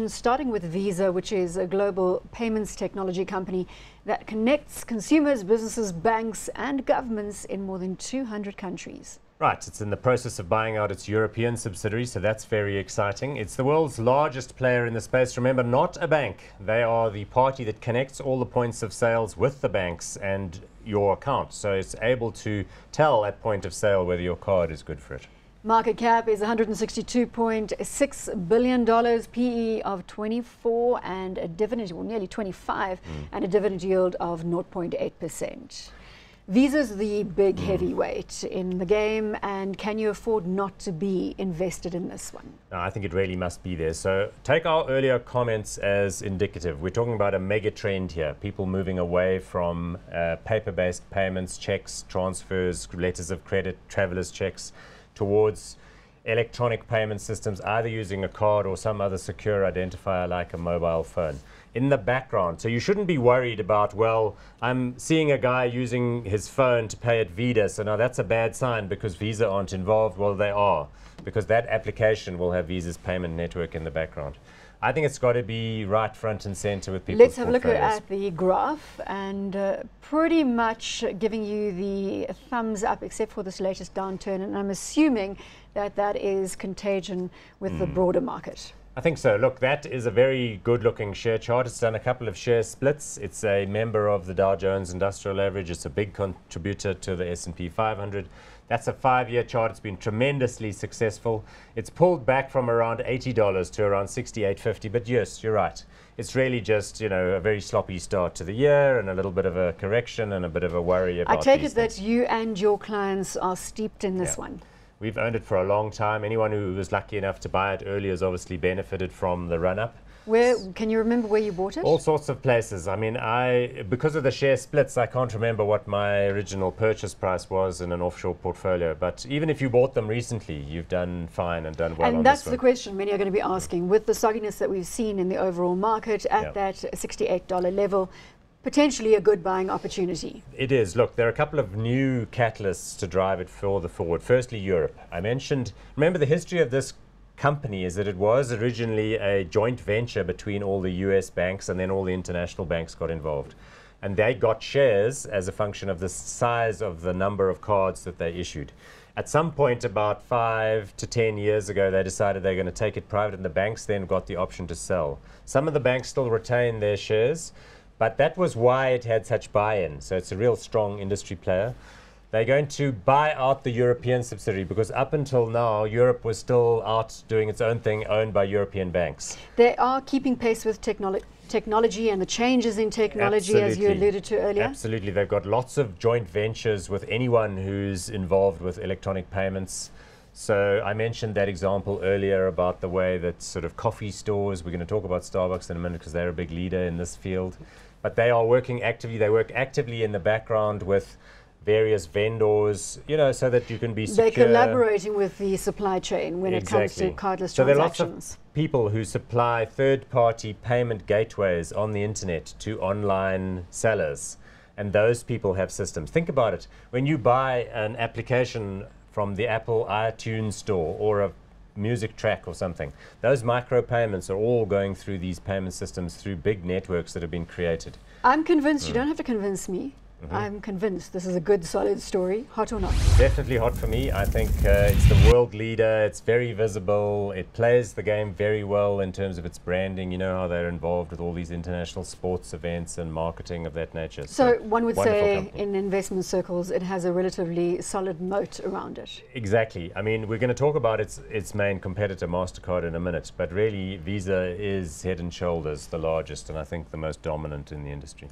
conversation, starting with Visa, which is a global payments technology company that connects consumers, businesses, banks and governments in more than 200 countries. Right, it's in the process of buying out its European subsidiary, so that's very exciting. It's the world's largest player in the space. Remember, not a bank. They are the party that connects all the points of sales with the banks and your account. So it's able to tell at point of sale whether your card is good for it. Market cap is $162.6 billion, PE of 24 and a dividend, well, nearly 25, and a dividend yield of 0.8%. Visa's the big heavyweight in the game, and can you afford not to be invested in this one? No, I think it really must be there. So take our earlier comments as indicative. We're talking about a mega trend here. People moving away from paper-based payments, checks, transfers, letters of credit, travelers' checks, towards electronic payment systems, either using a card or some other secure identifier like a mobile phone. In the background, so you shouldn't be worried about, well, I'm seeing a guy using his phone to pay at Visa, so now that's a bad sign because Visa aren't involved. Well, they are, because that application will have Visa's payment network in the background. I think it's got to be right front and center with people's Let's have a look at the graph, and pretty much giving you the thumbs up except for this latest downturn, and I'm assuming that that is contagion with the broader market. I think so. Look, that is a very good-looking share chart. It's done a couple of share splits. It's a member of the Dow Jones Industrial Average. It's a big contributor to the S&P 500. That's a 5-year chart. It's been tremendously successful. It's pulled back from around $80 to around $68.50. But yes, you're right. It's really just, you know, a very sloppy start to the year and a little bit of a correction and a bit of a worry about I take these it that things. you and your clients are steeped in this one. We've owned it for a long time. Anyone who was lucky enough to buy it early has obviously benefited from the run-up. Where can you remember where you bought it? All sorts of places. I mean, because of the share splits, I can't remember what my original purchase price was in an offshore portfolio. But even if you bought them recently, you've done fine and done well on this one. And that's the question many are going to be asking. With the sogginess that we've seen in the overall market at that $68 level, potentially a good buying opportunity. It is. Look, there are a couple of new catalysts to drive it further forward. Firstly, Europe. I mentioned, remember the history of this company is that it was originally a joint venture between all the US banks, and then all the international banks got involved. And they got shares as a function of the size of the number of cards that they issued. At some point about 5 to 10 years ago, they decided they're going to take it private, and the banks then got the option to sell. Some of the banks still retain their shares, but that was why it had such buy-in. So it's a real strong industry player. They're going to buy out the European subsidiary because up until now, Europe was still out doing its own thing, owned by European banks. They are keeping pace with technology and the changes in technology, as you alluded to earlier. Absolutely. They've got lots of joint ventures with anyone who's involved with electronic payments. So I mentioned that example earlier about the way that sort of coffee stores, we're going to talk about Starbucks in a minute because they're a big leader in this field, but they are working actively. They work actively in the background with various vendors, you know, so that you can be secure. They're collaborating with the supply chain when it comes to cardless transactions. So there are lots of people who supply third-party payment gateways on the internet to online sellers, and those people have systems. Think about it. When you buy an application from the Apple iTunes store or a music track or something, those micropayments are all going through these payment systems through big networks that have been created. I'm convinced. You don't have to convince me. I'm convinced this is a good, solid story. Hot or not? Definitely hot for me. I think it's the world leader. It's very visible. It plays the game very well in terms of its branding. You know how they're involved with all these international sports events and marketing of that nature. So one would say in investment circles, it has a relatively solid moat around it. Exactly. I mean, we're going to talk about its main competitor, MasterCard, in a minute. But really, Visa is head and shoulders the largest and I think the most dominant in the industry.